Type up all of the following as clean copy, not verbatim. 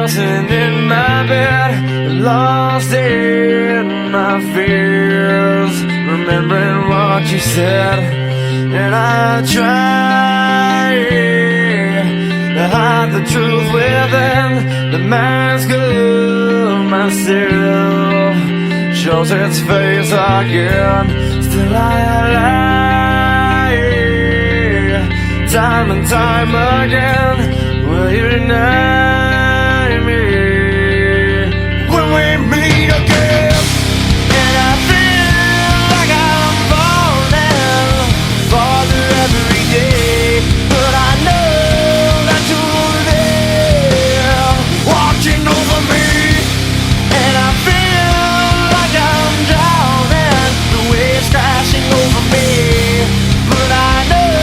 tossing in my bed, lost in my fears, remembering what you said. And I try to hide the truth within the mask of myself, shows its face again. Still I lie, time and time again. Will you deny me when we meet again? And I feel like I'm falling farther every day, but I know that you're there watching over me. And I feel like I'm drowning, the waves crashing over me, but I know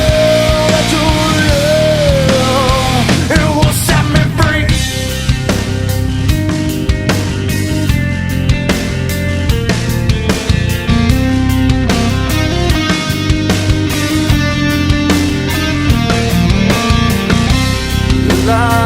that your love, it will set me free. Love